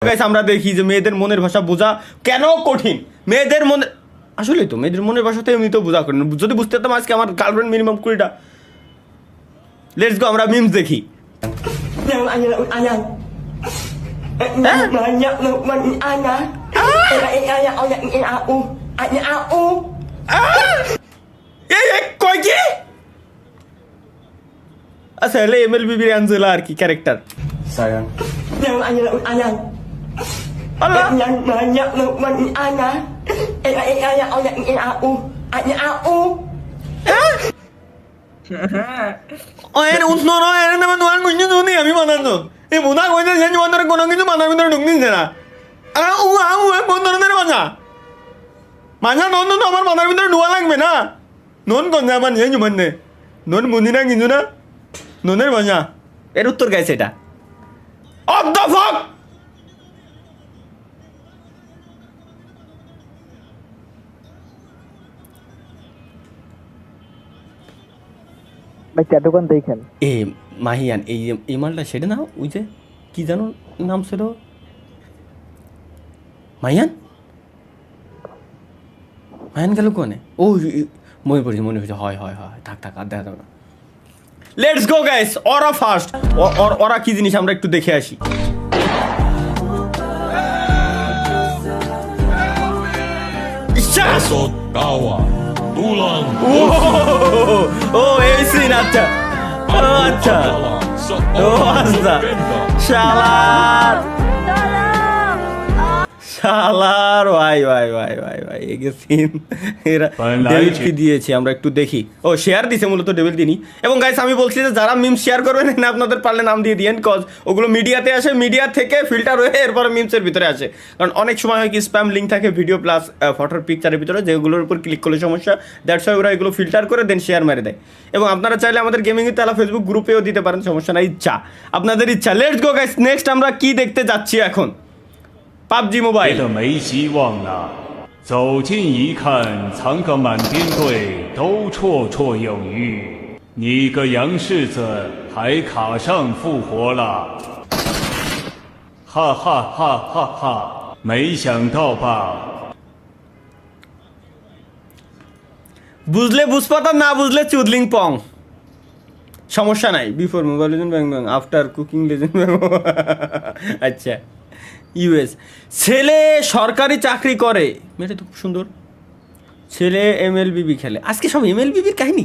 Guys আমরা দেখি যে মেয়েদের মনের ভাষা বোঝা কেন কঠিন। মেয়েদের মনে আসলেই তো মেয়েদের মনের ভাষাতে এমনিতেও বোঝা কঠিন। যদি বুঝতে পারতাম আজকে আমার গার্লফ্রেন্ড মিনিমাম 20টা। লেটস গো আমরা মিমস দেখি। কয় কি আচ্ছা হলে MLBBর অ্যাঞ্জেলা আর কি character. Sayang. Allah Oye, no, no, era nada más no algo yo ni a mí mandando. Y muda güey de año andar con alguien mandando un ding de la. Cuando no era mañana. Mañana no আমার মাথার ভিতরে ঢোয়া লাগবে না। নন কোন জামান জানি মানে। নন মুনিনা কিন্তু না। ননের বাজা। এর উত্তর গাইছে এটা। What the fuck? ভাই চাটুকান দেখেন এ মাহিয়ান এই মালটা সেটা না ওই যে কি জানো নাম ছিল মাহিয়ান মাহিয়ান গেল কোনে ও মনে পড়েছে হয় থাক আর দেখা যাবে না। লেটস গো গাইস ওরা ফার্স্ট ওরা কি জিনিস আমরা একটু দেখে আসি। ও এই সিন আচ্ছা আচ্ছা ও আচ্ছা শালার ভাই এই সিন এরা ডেভিলকে দিয়েছি আমরা একটু দেখি। ও শেয়ার দিছে মূলত ডেভিল দিনই। এবং গাইস আমি বলছি যে যারা মিম শেয়ার করবেন না আপনাদের পারলে নাম দিয়ে দিয়েন কজ ওগুলো মিডিয়াতে আসে, মিডিয়া থেকে ফিল্টার হয়ে এরপরে মিমসের ভিতরে আসে। কারণ অনেক সময় হয় কি স্প্যাম লিঙ্ক থাকে ভিডিও প্লাস ফটোর পিকচারের ভিতরে যেগুলোর উপর ক্লিক করলে সমস্যা, দ্যাটস ওয়াই ওরা এগুলো ফিল্টার করে দেন শেয়ার মেরে দেয়। এবং আপনারা চাইলে আমাদের গেমিং তালা ফেসবুক গ্রুপেও দিতে পারেন, সমস্যা নাই, ইচ্ছা আপনাদের ইচ্ছা। লেটস গো গাইস নেক্সট আমরা কি দেখতে যাচ্ছি এখন। PUBG Mobile 别的没希望了。走近一看，藏个满编队都绰绰有余，你个洋柿子还卡上复活了，哈哈哈哈哈！没想到吧？ বুঝলে বুঝপাতা না বুঝলে চুদলিং পং, সমস্যা নাই। বিফোর মোবাইল লেজেন্ড ব্যাং ব্যাং, আফটার কুকিং লেজেন্ড ব্যাং। আচ্ছা ইউএস ছেলে সরকারি চাকরি করে, মেয়েটা তো খুব সুন্দর। ছেলে MLBB খেলে। আজকে সব MLBBর কাহিনী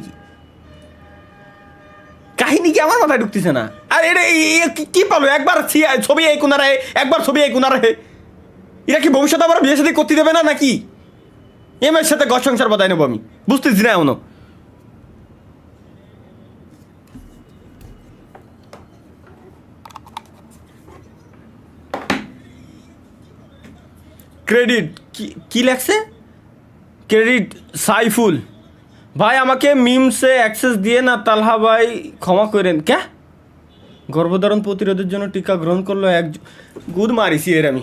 কি আমার মাথায় ঢুকতেছে না। আর এটা কি পালো একবার ছবি এই কোনারে একবার ছবি এই কোনারে, এরা কি ভবিষ্যতে আবার বিয়ে সাথে করতে দেবে না নাকি? এর সাথে ঘর সংসার বাদায় নেবো আমি, বুঝতেছি না এমনও। ক্রেডিট কি লেখছে? ক্রেডিট সাইফুল ভাই আমাকে মিমসে অ্যাক্সেস দিয়ে না, তালহা ভাই ক্ষমা করেন। ক্যা গর্ভধারণ প্রতিরোধের জন্য টিকা গ্রহণ করলো এক গুদ মারিছি এর আমি।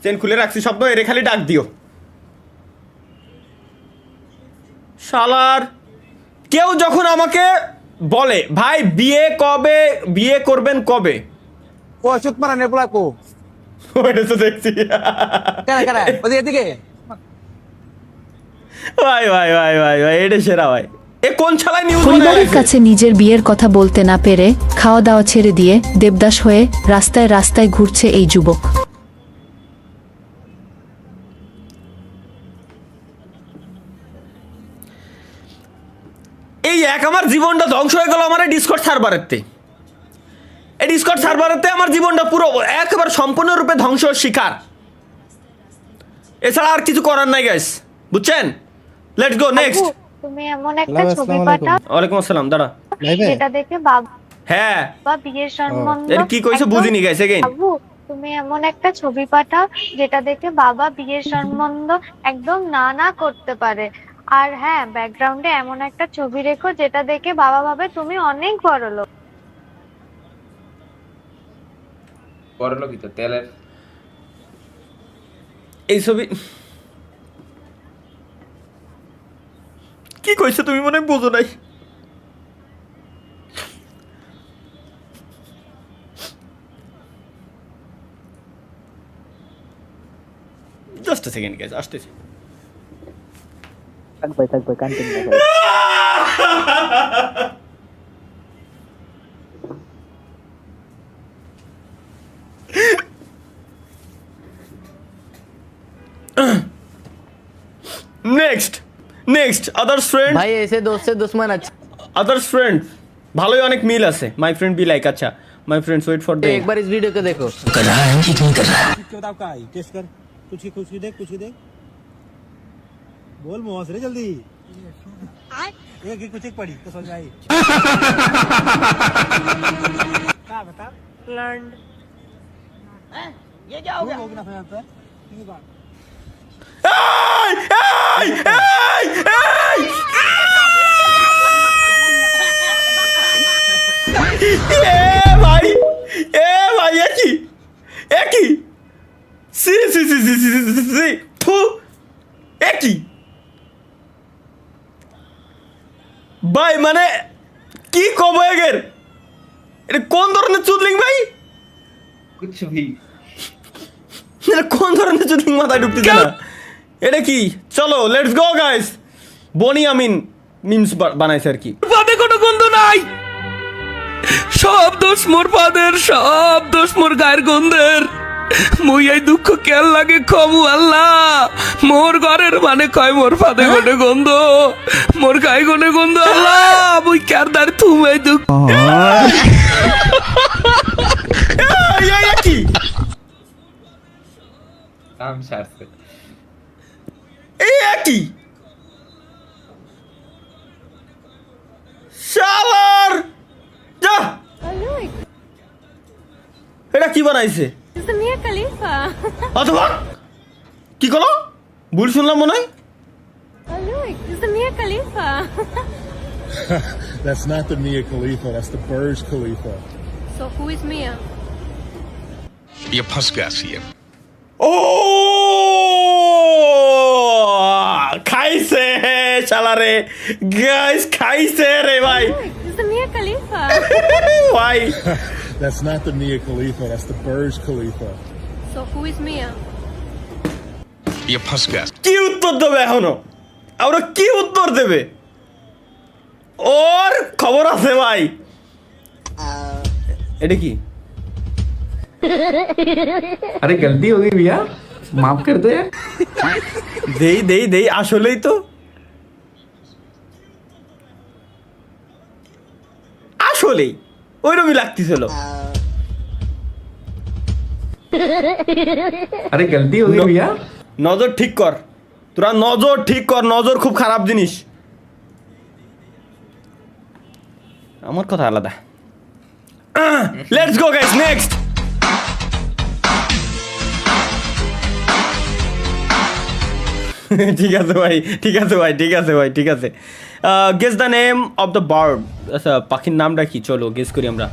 চেন খুলে রাখছি শব্দ, এর খালি ডাক দিও শালার। কেউ যখন আমাকে বলে ভাই বিয়ে করবেন কবে, ও চুত মারা নেপলা কো ওইটা তো দেখছি। কারা ওদিকে এদিকে ভাই এটা সেরা ভাই। এ কোন ছালায় নিউজ পরিবারের কাছে নিজের বিয়ের কথা বলতে না পেরে খাওয়া দাওয়া ছেড়ে দিয়ে দেবদাস হয়ে রাস্তায় রাস্তায় ঘুরছে এই যুবক। এই আমার জীবনটা ধ্বংস হয়ে গেল আমার ডিসকর্ড সার্ভারেতে। এই ডিসকর্ড সার্ভারেতে আমার জীবনটা পুরো একেবারে সম্পূর্ণরূপে ধ্বংস শিকার, এছাড়া আর কিছু করার নাই গাইস, বুঝছেন? Let's go next. তুমি এমন একটা ছবি পাঠাও। ওয়ালাইকুম আসসালাম, দাঁড়া যেটা দেখে বাবা হ্যাঁ বিয়ের সম্বন্ধ। এর কি কইছে বুঝিনি গাইস এগেইন। বাবু তুমি এমন একটা ছবি পাঠাও যেটা দেখে বাবা বিয়ের সম্বন্ধ একদম না করতে পারে। আর হ্যাঁ ব্যাকগ্রাউন্ডে এমন একটা ছবি রেখো যেটা দেখে বাবা ভাবে তুমি অনেক বড়লোক। বড়লোকই তো তেলের। এই ছবি কি কইছে তুমি মনে বুঝো নাই। জাস্ট আ সেকেন্ড গাইস, আসতেছি। থাক ভাই কন্টিনিউ ভাই। নেক্সট আদার্স ফ্রেন্ড, भाई ऐसे दोस्त से दुश्मन अच्छा। আদার্স ফ্রেন্ড ভালোই অনেক মিল আছে। মাই ফ্রেন্ড বি লাইক, আচ্ছা মাই ফ্রেন্ड्स ওয়েট ফর দ্য एक बार इस वीडियो को देखो। बताओ का आई टेस्ट कर, कुछ ही देख बोल मुंह से रे जल्दी। एक कुछ एक पड़ी तो समझ में आई। क्या बता लर्न ये क्या हो गया ना समझ आता है ये बात। ভাই একই সি থু একই ভাই, মানে কি কব এগের, এটা কোন ধরনের চুদলিং ভাই? कुछ भी এটা কোন ধরনের চুদলিং মাথায় ঢুকতেছে না? এটা কি? চলো let's go guys. Boni Amin memes বানাইছে আর কি। পাদে কোনো গন্ধ নাই, সব দোষ মোর পাদের, সব দোষ মোর গায়ের গন্ধের। মুই এই দুঃখ কেন লাগে কমু আল্লাহ, মোর ঘরের মানে কয় মোর পাদে গনে গন্ধ, মোর গায়ে গনে গন্ধ আল্লাহ, মুই কার দার তুমি এই দুঃখ। কি काम शास्त्र এই একই শালার যা, এটা কি বানাইছে? অথবা কি করো? ভুল শুনলাম মনে হয়। That's not the Mia Khalifa, that's the Burj Khalifa. So who is Mia? ये फंस गया सीएम। ও খাইছে শালারে গাইস, খাইছে রে ভাই। This is Mia Khalifa. ভাই That's not the Mia Khalifa, that's the Burj Khalifa. So who is Mia? ये फंस गया। কি উত্তর দেবে এখনো? আমরা কি উত্তর দেবে? ওর খবর আছে ভাই। এটা কি? अरे गलती हो गई भैया, माफ कर दो यार। দেই আসলেই তো, আসলেই ওইরকমই লাগতেছিল। अरे गलती हो गई भैया। নজর ঠিক কর, তোরা নজর ঠিক কর, নজর খুব খারাপ জিনিস। আমার কথা আলাদা। Let's go guys, next. ঠিক আছে ভাই, guess the name of the bird. আচ্ছা পাখির নামটা কি? চলো গেস করি আমরা।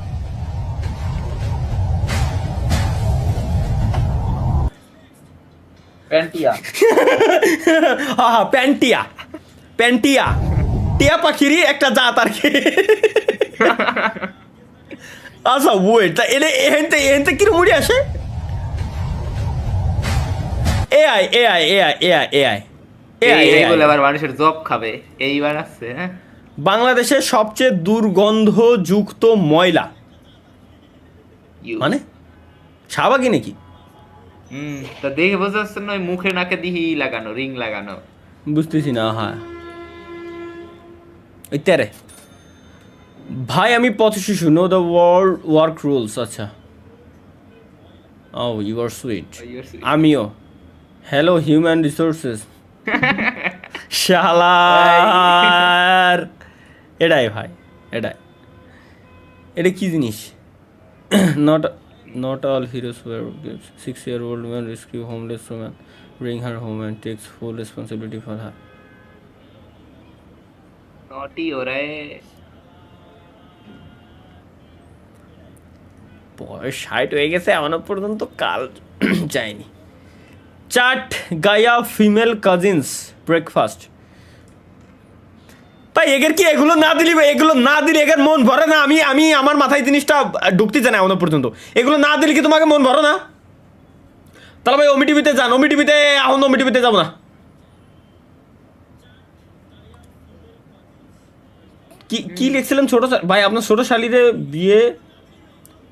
पेंटिया হ্যাঁ প্যান্টিয়া টিয়া পাখিরই একটা জাত আর কি। আচ্ছা ওয়েট, তা এহেনতে কিরম মুড়ি আসে? এআই এইগুলো আবার মানুষের জব খাবে এইবার আসছে। হ্যাঁ, বাংলাদেশের সবচেয়ে দুর্গন্ধযুক্ত ময়লা মানে শাহবাগি নাকি? তা দেখে বোঝা যাচ্ছে না, মুখে নাকে দিহি লাগানো, রিং লাগানো। বুঝতেছি না। হ্যাঁ ইত্যারে ভাই, আমি পথ শিশু, নো দ্য ওয়ার্ক রুলস। আচ্ছা ও ইউ আর সুইট। আমিও হ্যালো হিউম্যান রিসোর্সেস। শালার এটাই ভাই, এটা কি জিনিস? Not all heroes wear gifts. 6-year-old woman rescue homeless woman, bring her home and takes full responsibility for her. Naughty हो रहा है। বয়স 60 হয়ে গেছে, এখনো পর্যন্ত কাল যায়নি। চাট গায়া ফিমেল কাজিনস ব্রেকফাস্ট। ভাই এগের কি এগুলো না দিলে এগের মন ভরে না? আমি আমার মাথায় জিনিসটা ঢুকতে চাই না এখনো পর্যন্ত। এগুলো না দিলে কি তোমাকে মন ভরে না? তাহলে ভাই ওমি টিভিতে যান, ওমি টিভিতে এখন ওমি টিভিতে যাবো না। কি কি লিখছিলেন ছোট ভাই? আপনার ছোট শালিরে বিয়ে,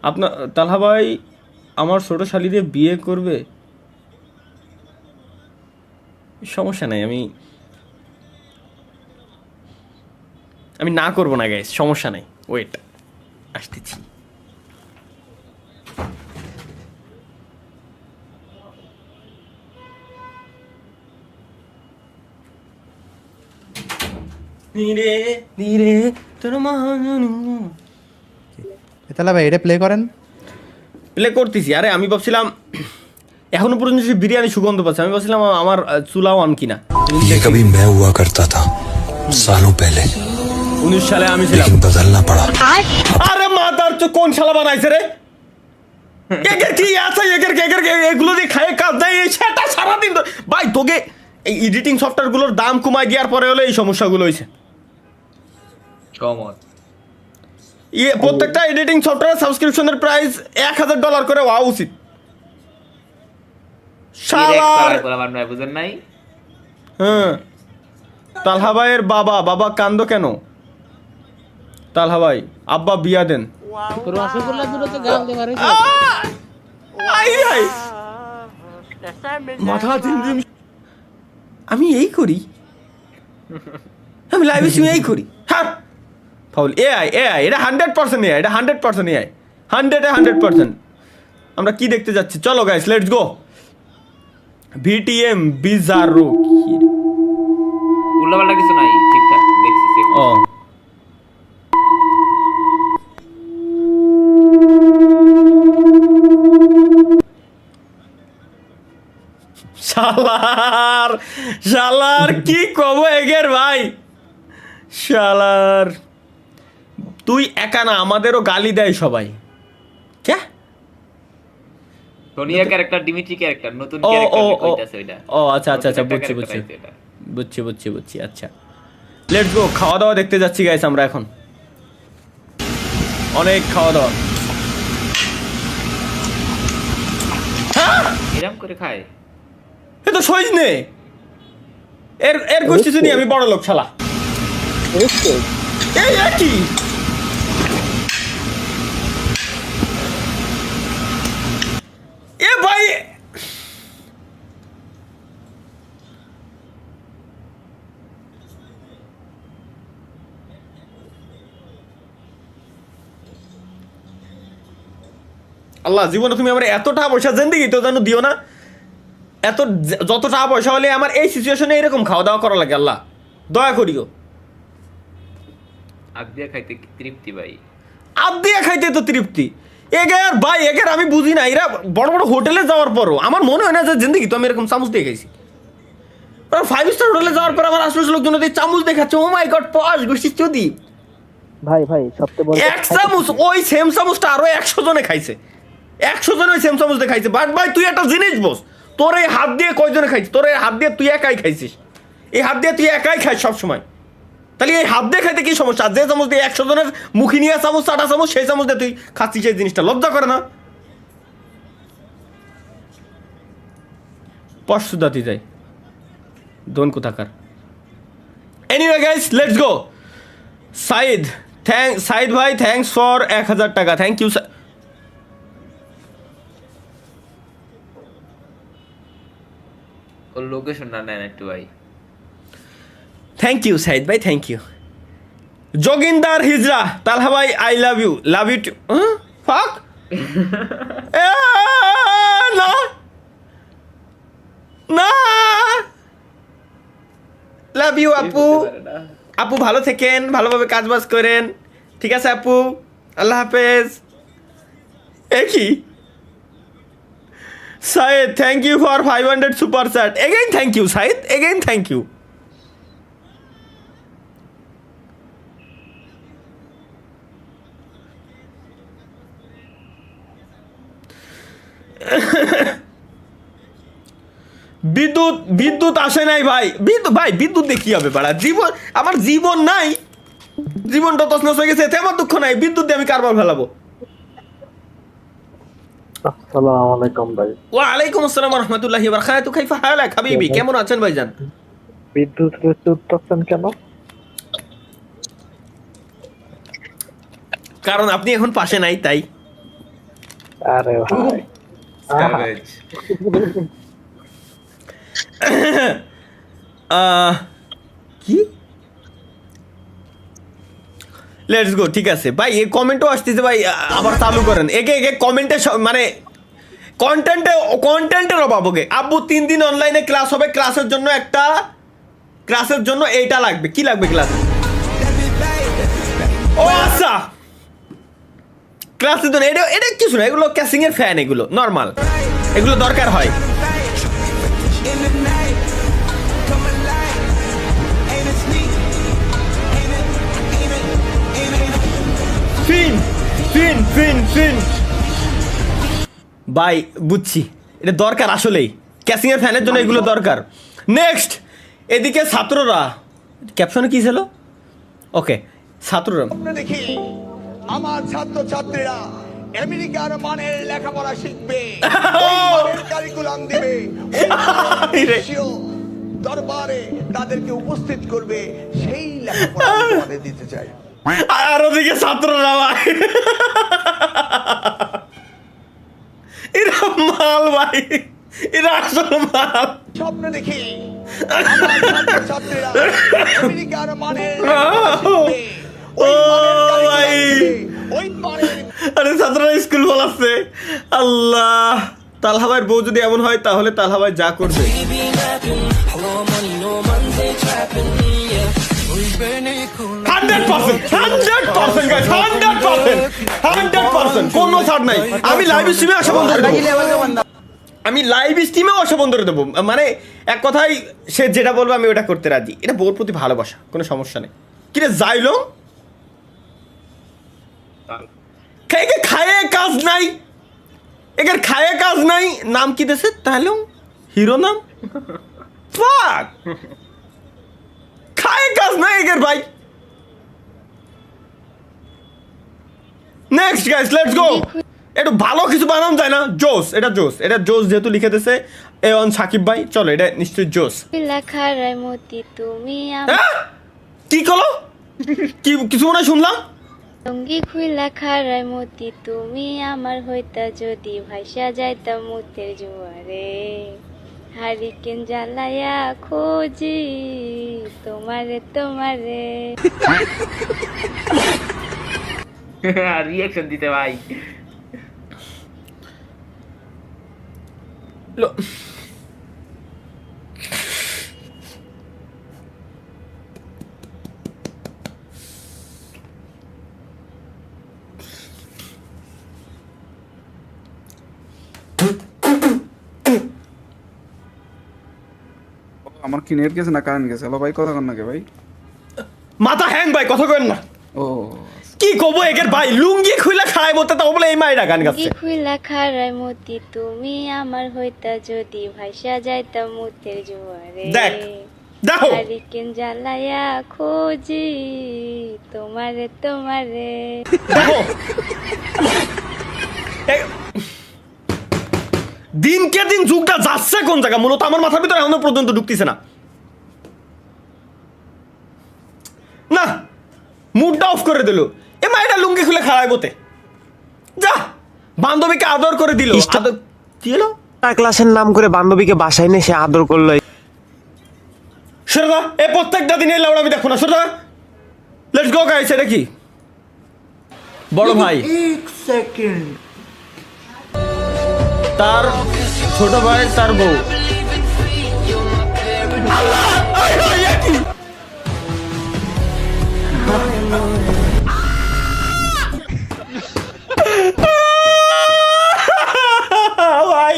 আপনার তালহা ভাই আমার ছোট শালিরে বিয়ে করবে? সমস্যা নাই, আমি না করবো না গাইস, সমস্যা নাই, ওয়েট আসতেছি। ধীরে ধীরে তোর তাহলে ভাই এটা প্লে করেন। প্লে করতেছি। আরে আমি ভাবছিলাম এখনো পর্যন্ত সে বিরিয়ানি সুগন্ধ পাচ্ছে, আমি ভাবছিলাম আমার চুলাও আন কিনা। ये कभी मैं हुआ करता था सालों पहले 19 সালে আমি ছিলাম। लेकिन बदलना पड़ा। আরে মাদার তো কোন শালা বানাইছে রে? একের কি আছে, একের এগুলো দিয়ে খায় কাজ দেয়, সেটা সারাদিন ভাই তোকে এই এডিটিং সফটওয়্যারগুলোর দাম কমায় দেওয়ার পরে হলো এই সমস্যাগুলো হয়েছে। কমত প্রত্যেকটা এডিটিং সফটওয়্যার সাবস্ক্রিপশনের প্রাইস $1000 করে হওয়া উচিত। শালার বুঝেন নাই? হ্যাঁ, তালহা ভাইয়ের বাবা কান্দো কেন? তালহা ভাই আব্বা বিয়া দেন। মাথা ঝিমঝিম। আমি এই করি, আমি লাইভ স্ট্রিমে এই করি। হ্যাঁ ফাউল এআই এটা 100% এআই, এটা 100% এআই, 100% আমরা কি দেখতে যাচ্ছি? চলো গাইস লেটস গো। ভিটিএম বিজারো উল্লাপাল্টা কিছু নাই, ঠিকঠাক দেখছি। ও শালার কি কব এগের ভাই, শালার তুই একা না, আমাদেরও গালি দেয় সবাই। কে সোনিয়া ক্যারেক্টার, ডিমিট্রি ক্যারেক্টার, নতুন ও ক্যারেক্টার ও ও কইতাছে ওইটা। ও আচ্ছা বুঝছি। আচ্ছা লেটস গো, খাওয়া দাওয়া দেখতে যাচ্ছি গাইস আমরা এখন। অনেক খাওয়া দাওয়া। এরকম করে খায়? এ তো সইজ নে, এর গোষ্ঠী শুনি আমি বড় লোক শালা। এই একই এ ভাই, আল্লাহ জীবনে তুমি আমার এত টাকা পয়সা জিন্দেগি তো যেন দিও না। এত যত টাকা পয়সা হলে আমার এই সিচুয়েশনে এরকম খাওয়া দাওয়া করা লাগে, আল্লাহ দয়া করিও। আদিয়া খাইতে কি তৃপ্তি ভাই? আদিয়া খাইতে তো তৃপ্তি এগের ভাই, এগের আমি বুঝি না। এরা বড় বড় হোটেলে যাওয়ার পরও আমার মনে হয় না যে জিন্দেগি তো আমি এরকম চামচ দিয়ে খাইছি। 5 স্টার হোটেলে যাওয়ার পর আমার আশেপাশের লোকজন চামচ দেখাচ্ছে, ও মাই গড পশ গোষ্ঠী চুদি। ভাই সবচেয়ে বড় এক চামচ, ওই সেম চামচটা আরো 100 জনে খাইছে, 100 জন ওই সেম চামচ দিয়ে খাইছে। বাট ভাই তুই একটা জিনিস বস, তোর এই হাত দিয়ে কয়জনে খাইছিস? তোর এই হাত দিয়ে তুই একাই খাইছিস, এই হাত দিয়ে তুই একাই খাইস সবসময়। তাহলে এই হাত দিয়ে খাইতে কি সমস্যা? যে চামচ দিয়ে 100 জনের মুখি নিয়ে চামচ, চাটা চামচ, সেই চামচ দিয়ে তুই খাচ্ছিস, সেই জিনিসটা লজ্জা করে না? পশুদাতি যায় দোন কোথাকার। Anyway guys let's go. Saeed ভাই থ্যাঙ্কস ফর 1000 টাকা, থ্যাংক ইউ। ওর লোকেশন না নেন একটু ভাই। থ্যাংক ইউ সাইদ ভাই, থ্যাংক ইউ। যোগিন্দার হিজরা, তালহা ভাই আই লাভ ইউ টু। ফাক না না, লাভ ইউ আপু। আপু ভালো থেকেন, ভালোভাবে কাজ বাজ করেন, ঠিক আছে আপু, আল্লাহ হাফেজ। একই Saeed thank you for 500 super chat. Again thank you Saeed, again thank you. বিদ্যুৎ আসে নাই ভাই। বিদ্যুৎ দিয়ে কি হবে বাড়া? আমার জীবন নাই, জীবনটা তছনছ হয়ে গেছে, এতে আমার দুঃখ নাই। বিদ্যুৎ দিয়ে আমি কারবার ফেলাবো? আসসালামু আলাইকুম ভাই। ওয়ালাইকুম আসসালাম ওয়া রাহমাতুল্লাহি ওয়া বারাকাতুহু। কাইফা হালাক হাবিবি? কেমন আছেন ভাইজান? বিদ্যুৎ উত্তপ্তন কেন? কারণ আপনি এখন পাশে নাই তাই। আরে ভাই Garbage. কি লেটস গো। ঠিক আছে ভাই, এই কমেন্টও আসতেছে ভাই, আবার চালু করেন। একে একে কমেন্টে মানে কন্টেন্টের অভাব ওকে। আব্বু 3 দিন অনলাইনে ক্লাস হবে, ক্লাসের জন্য এইটা লাগবে। কি লাগবে ক্লাসে? ও আচ্ছা, ক্লাসের জন্য এটা কিছু না, এগুলো ক্যাসিং এর ফ্যান, এগুলো নর্মাল, এগুলো দরকার হয়। ফিন ফিন ফিন ফিন ভাই বুঝছি, এটা দরকার আসলেই, ক্যাসিং এর ফ্যানের জন্য এগুলো দরকার। নেক্সট, এদিকে ছাত্ররা, ক্যাপশনে কি ছিল? ওকে, ছাত্ররা দেখি আমার ছাত্র ছাত্রীরা আমেরিকার মানের লেখাপড়া শিখবে, কারিকুলাম দিবে, দরবারে তাদেরকে উপস্থিত করবে, সেই লেখাপড়া আমাদের দিতে চাই। আর ওদিকে ছাত্ররা ভাই, এরা মাল ভাই, এরা আসল মাল। স্বপ্ন দেখি আমার ছাত্র ছাত্রীরা আমেরিকার মানের লেখাপড়া শিখবে, ওই মানের আরে ছাত্ররা স্কুল বলাচ্ছে। আল্লাহ, তালহা ভাইয়ের বউ যদি এমন হয় তাহলে তালহা ভাই যা করবে। 100% guys, 100% কোনো ছাড় নাই। আমি লাইভ স্ট্রিমে আসা বন্ধ করে দেবো, আমি লাইভ স্ট্রিমেও আসা বন্ধ করে দেবো। মানে এক কথায় সে যেটা বলবে আমি ওটা করতে রাজি। এটা বউর প্রতি ভালোবাসা, কোনো সমস্যা নেই। কিরে যাইলো খায়ে কাজ নাই, একের খায়ে কাজ নাই, নাম কি দেশে তাহলে হিরো নাম ফাক, খায়ে কাজ নাই একের ভাই। নেক্সট গাইস, লেটস গো। একটু ভালো কিছু বানানো যায় না? জোস, এটা জোস যেহেতু লিখে দিয়েছে এওয়ান সাকিব ভাই, চলো এটা নিশ্চয়ই জোস। লেখার মতি তুমি কি কলো? কি কিছু মনে হয় শুনলাম? সঙ্গী খুইলা খারায় মতি তুমি আমার হইতা যদি ভাইসা যাইতাম মুতের জোয়ারে, হারিকেন জ্বালায়া খোঁজি তোমারে তোমারে। রিয়াকশন দিতে ভাই। আমার কি নেট গেছে না কারেন্ট গেছে? হ্যালো ভাই, কথা কন নাকি ভাই? মাথা হ্যাং ভাই, কথা কইন না। ও কি কব একের ভাই, লুঙ্গি খুইলা খায় মতে তাও বলে এই মাইরা গান গাচ্ছে। লুঙ্গি খুইলা খারায় মতি তুমি আমার হইতা যদি ভাইসা যাইতাম মুতের জোয়ারে, দেখ দেখো হারিকেন জ্বালায়া খোঁজি তোমারে তোমারে। দেখো দিনকে দিন যুগটা যাচ্ছে কোন জায়গা, মূলত আমার মাথার ভিতরে এখনো পর্যন্ত ঢুকতেছে না। না মুডটা অফ করে দিল, এ মাইটা লুঙ্গি খুলে খাওয়াই বতে যা, বান্ধবীকে আদর করে দিল। কি হলো? ক্লাসের নাম করে বান্ধবীকে বাসায় নিয়ে সে আদর করলো। সরদা, এ প্রত্যেকটা দিনে লাউড আমি দেখো না। Sarda, let's go guys. এটা কি বড় ভাই, এক সেকেন্ড, তার ছোট ভাই, তার বউ। ভাই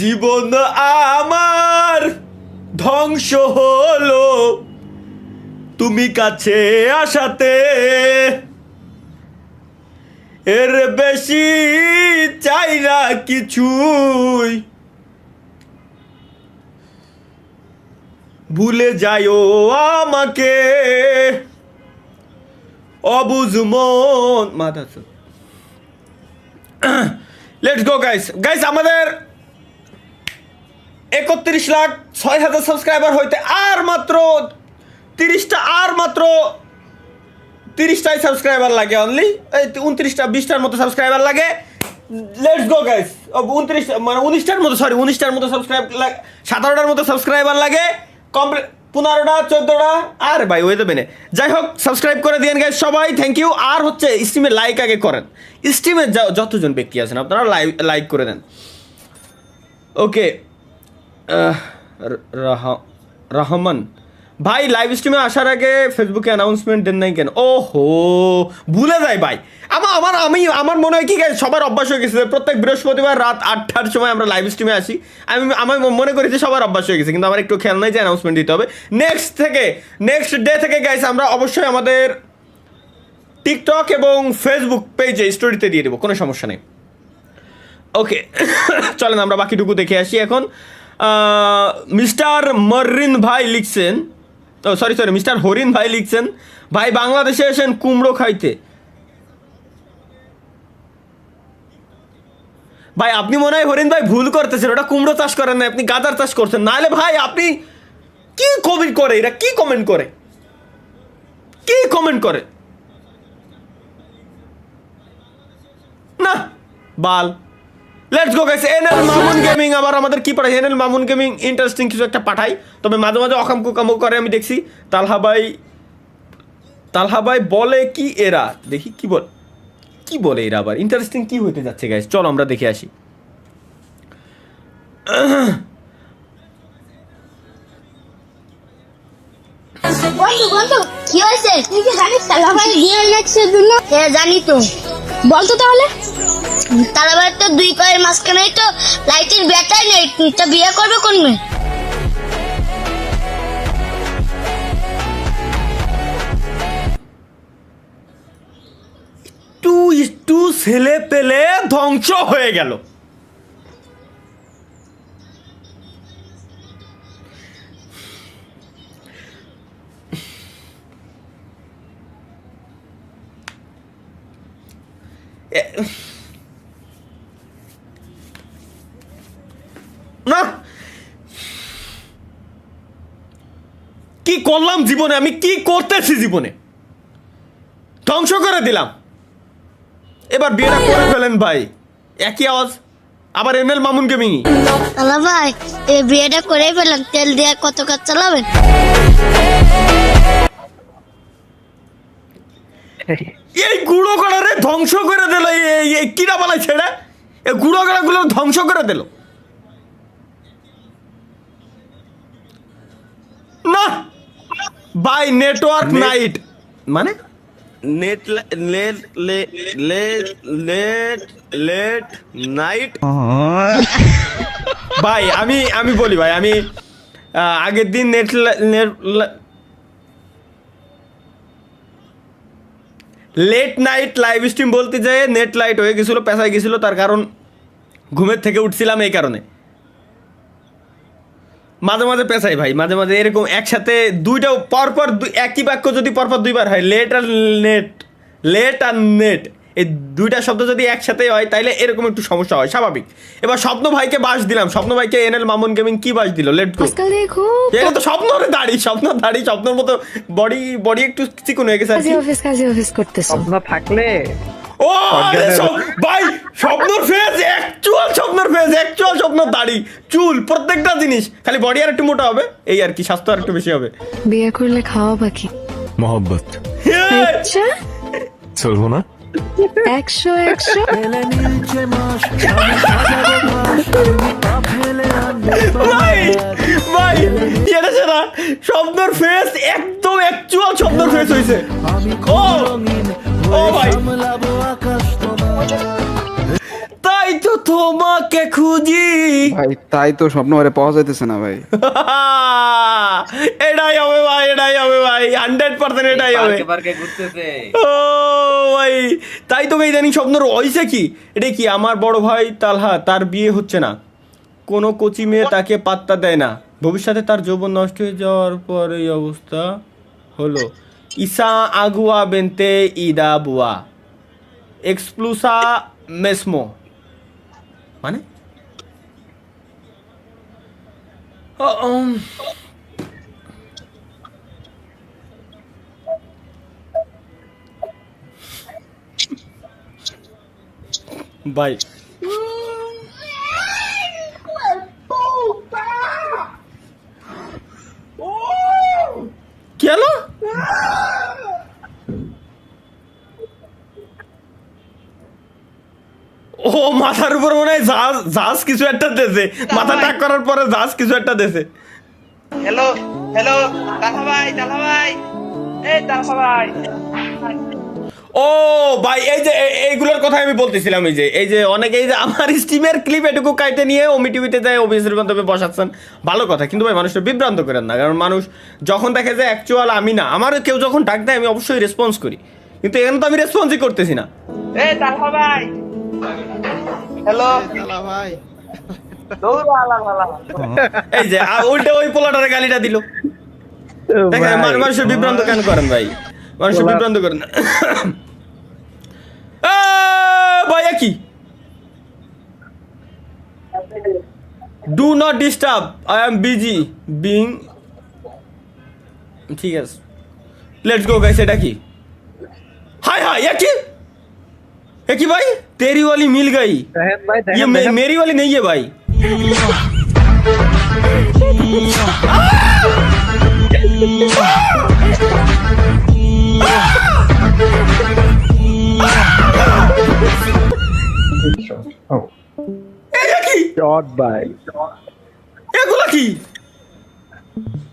জীবন আমার ধ্বংস হলো তুমি কাছে আসাতে, এর বেশি চাই না কিছুই, ভুলে যাইও আমাকে অবুঝ মন মাথা লেটস গো গাইস আমাদের 31,06,000 সাবস্ক্রাইবার হইতে আর মাত্র 30টাই সাবস্ক্রাইবার লাগে অনলি 29-20টার মতো সাবস্ক্রাইবার লাগে লেটস গো গাইস 19টার মতো সাবস্ক্রাইব 17টার মতো সাবস্ক্রাইবার লাগে কমপ্লিট 15টা 14টা আর ভাই ওই দেবে না যাই হোক সাবস্ক্রাইব করে দিয়েন গাইস সবাই থ্যাংক ইউ আর হচ্ছে স্ট্রিমে লাইক আগে করেন স্ট্রিমে যতজন ব্যক্তি আছেন আপনারা লাইক করে দেন ওকে রহমান ভাই লাইভ স্ট্রিমে আসার আগে ফেসবুকে অ্যানাউন্সমেন্ট দেন নাই কেন ওহো ভুলে যাই ভাই আমার মনে হয় কি সবার অভ্যাস হয়ে গেছে প্রত্যেক বৃহস্পতিবার রাত 8টার সময় আমরা লাইভ স্ট্রিমে আসি আমার মনে করি যে সবার অভ্যাস হয়ে গেছে কিন্তু আমার একটু খেয়াল নাই যে অ্যানাউন্সমেন্ট দিতে হবে নেক্সট ডে থেকে গাইস আমরা অবশ্যই আমাদের টিকটক এবং ফেসবুক পেজে স্টোরিতে দিয়ে দেবো কোনো সমস্যা নেই ওকে চলেন আমরা বাকিটুকু দেখে আসি এখন মিস্টার মরিন ভাই লিখছেন সরি মিস্টার হরিণ ভাই লিখছেন ভাই বাংলাদেশে এসেন কুমড়ো খাইতে ভাই আপনি মনে হয় হরিণ ভাই ভুল করতেছেন ওটা কুমড়ো চাষ করেন না আপনি গাঁদার চাষ করছেন নাহলে ভাই আপনি কি কমেন্ট করে এরা কি কমেন্ট করে না বাল let's go guys NL Mamun gaming আবার আমাদের কি পাঠায় এনএল মামুন গেমিং ইন্টারেস্টিং কিছু একটা পাঠাই তবে মাঝে মাঝে অকাম করে আমি দেখছি তালহা ভাই বলে কি এরা দেখি কি বলে এরা আবার ইন্টারেস্টিং কি হইতে যাচ্ছে গাইস চলো আমরা দেখে আসি বন্ধু কি হয়েছে তুই কি জানিস তালাভাই বিয়ে লাগছে দুনো জানি তো বলতো তাহলে তালাভাই তো 2 পায়ের মাঝখানে তো লাইটের ব্যাটারি নেই তুই তো বিয়ে করবে কোন মেয়ে একটু ছেলে পেলে ধ্বংস হয়ে গেল না কি করলাম জীবনে আমি কি করতেছি জীবনে ধ্বংস করে দিলাম এবার বিয়েটা করে ফেলেন ভাই একই আওয়াজ আবার এনএল মামুন গেমিং তালাভাই এই বিয়েটা করে ফেলেন তেল দিয়ে কত কাজ চালাবেন এই গুঁড়ো কড়ারে ধ্বংস করে দিল এই কিরা বলা ছেড়ে এই গুঁড়ো কড়াগুলো ধ্বংস করে দিল না বাই নেটওয়ার্ক নাইট মানে নেট নাইট ভাই আমি বলি ভাই আমি আগের দিন লেট নাইট লাইভ স্ট্রিম বলতে যেয়ে নেট লাইট হয়ে গেছিলো পেঁচাই গেছিলো তার কারণ ঘুমের থেকে উঠছিলাম এই কারণে মাঝে মাঝে পেঁচাই ভাই মাঝে মাঝে এরকম একসাথে দুইটা পরপর একই বাক্য যদি পরপর দুইবার হয় লেট আর নেট এই দুইটা শব্দ যদি একসাথে হয় তাইলে এরকম একটু সমস্যা হয় স্বাভাবিক এবার স্বপ্ন ভাইকে বাস দিলাম স্বপ্ন ভাইকে এনএল মামুন গেমিং কি বাস দিল লেট গো এটা তো স্বপ্নের দাড়ি স্বপ্নের মতো বডি একটু চিকন হয়ে গেছে অফিস করতেছো স্বপ্ন থাকলে ও ভাই স্বপ্নর ফেজ অ্যাকচুয়াল স্বপ্নর দাড়ি চুল প্রত্যেকটা জিনিস খালি বডি আর একটু মোটা হবে এই আর কি স্বাস্থ্য আর একটু বেশি হবে বিয়ে করলে খাওয়া বাকি मोहब्बत আচ্ছা चलो ना 100 ভাই এটা সেটা স্বপ্নর ফেস একদম অ্যাকচুয়াল স্বপ্নর ফেস হয়েছে ও ভাই তাই তো তোমাকে খুঁজি ভাই তাই তো স্বপ্ন আরে পাওয়া যাইতেছে না ভাই এটাই হবে ভাই 100% এটাই হবে পার্কে ঘুরতেছে ও ভাই তাই তো ইদানিং স্বপ্ন রয়েছে কি এটা কি আমার বড় ভাই তালহা তার বিয়ে হচ্ছে না কোনো কোচি মেয়ে তাকে পাত্তা দেয় না ভবিষ্যতে তার যৌবন নষ্ট হয়ে যাওয়ার পর এই অবস্থা হলো ইসা আগুয়া বেনতে ইদা বুয়া এক্সপ্লুসা মেসমো মানে ভাই কি হলো? ও মাথার উপর মনে হয় জাহাজ কিছু একটা দেছে, মাথা টাক করার পরে জাহাজ কিছু একটা দেছে। হ্যালো হ্যালো তালহা ভাই এই তালহা ভাই। ও ভাই এই যে এইগুলোর কথা আমি বলতেছিলাম, এই যে অনেকে এই যে আমার স্টিমের ক্লিপ এটুকু কাইটে নিয়ে ওমি টিভিতে যায় অভিনেত্রীর মাধ্যমে বসাচ্ছেন, ভালো কথা, কিন্তু ভাই মানুষটা বিভ্রান্ত করেন না, কারণ মানুষ যখন দেখে যে অ্যাকচুয়াল আমি না, আমার কেউ যখন ডাক দেয় আমি অবশ্যই রেসপন্স করি, কিন্তু এখানে তো আমি রেসপন্সই করতেছি না। এই তালহা ভাই হ্যালো তালহা ভাই এই যে উল্টে ওই পোলাটারে গালিটা দিল। দেখেন মানুষের বিভ্রান্ত কেন করেন ভাই, মানুষের বিভ্রান্ত করেন না ভাইয়া। কি do not disturb, I am busy being, ঠিক আছে লেটস গো গাইস। এটা কি हाय हाय ये की भाई तेरी वाली मिल गई, ये मेरी वाली नहीं है भाई। এগুলা কি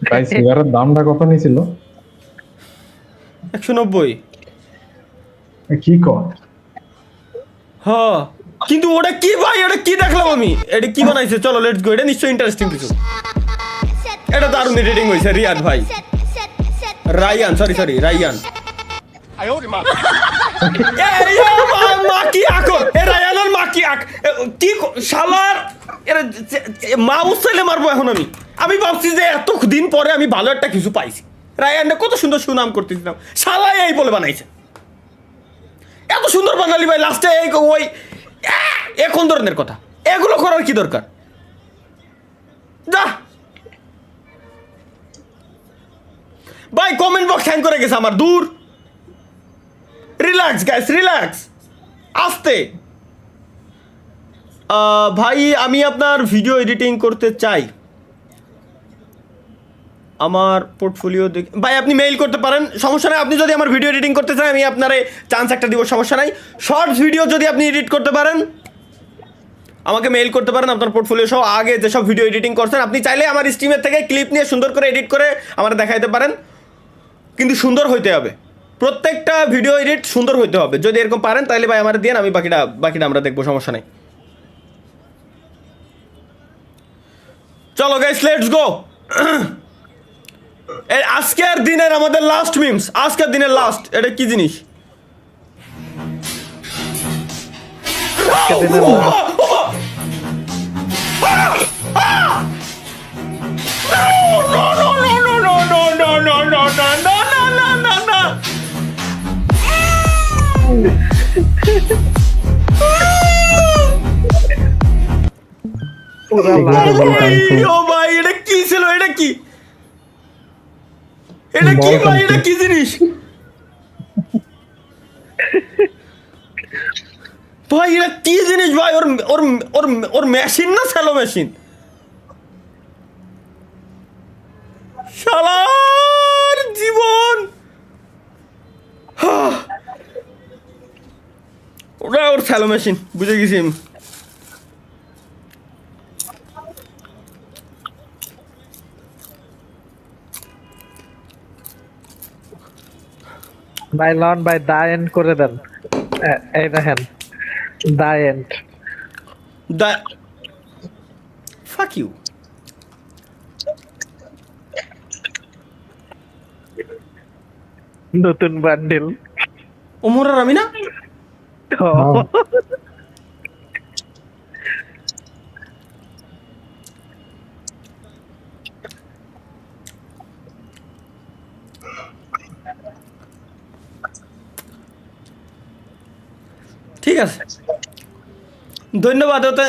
ভাই? সিগারের দামটা কত নিয়েছিল? 190। কি কর? হ্যাঁ কিন্তু ওটা কি ভাই, ওটা কি দেখলাম আমি, এটা কি বানাইছে? চলো লেটস গো, এটা নিশ্চয়ই ইন্টারেস্টিং কিছু। এটা দারুণ এডিটিং হয়েছে রিয়াদ ভাই, রায়ান সরি রায়ান। মা কি আকো এ রায়ানের মা কি আক কি শালার, এর মা উছলে মারবো এখন আমি ভাবছি যে এত দিন পরে আমি ভালো একটা কিছু পাইছি। রায়ানটা কত সুন্দর সুনাম করতেছিলাম, শালাই এই বলে বানাইছে, এত সুন্দর বানালি ভাই, লাস্টে ওই এখন ধরনের কথা, এগুলো করার কি দরকার? যা ভাই কমেন্ট বক্স হ্যাং করে গেছে আমার, দূর। রিল্যাক্স গাইস রিল্যাক্স, আস্তে। ভাই আমি আপনার ভিডিও এডিটিং করতে চাই, আমার পোর্টফোলিও দেখে। ভাই আপনি মেইল করতে পারেন, সমস্যা নাই। আপনি যদি আমার ভিডিও এডিটিং করতে চান আমি আপনারে চান্স একটা দিব, সমস্যা নাই। শর্টস ভিডিও যদি আপনি এডিট করতে পারেন আমাকে মেইল করতে পারেন, আপনার পোর্টফোলিও সহ আগে যেসব ভিডিও এডিটিং করছেন আপনি চাইলে আমার স্ট্রিমের থেকে ক্লিপ নিয়ে সুন্দর করে এডিট করে আমার দেখাইতে পারেন, কিন্তু সুন্দর হইতে হবে, প্রত্যেকটা ভিডিও এডিট সুন্দর হইতে হবে। যদি এরকম পারেন তাহলে ভাই আমার দিয়ে আমি বাকিটা আমরা দেখবো, সমস্যা নেই। চলো গাইস লেটস গো। আজকের দিনের আমাদের লাস্ট মিমস, আজকের দিনের লাস্ট। এটা কি জিনিস? ও ভাই এটা কি ছিল? এটা কি ভাই, এটা কি জিনিস ভাই? এটা কি জিনিস ভাই? ওর ওর ওর ওর মেশিন না স্যালো মেশিন, শালার জীবন। ওটা ওর স্যালো মেশিন, বুঝে গেছি আমি। ভাই লন ভাই দা এন্ড করে দেন, এই দেখেন the end, the fuck you. নতুন বান্ডেল ওমর আর আমি না, ঠিক আছে, ধন্যবাদতে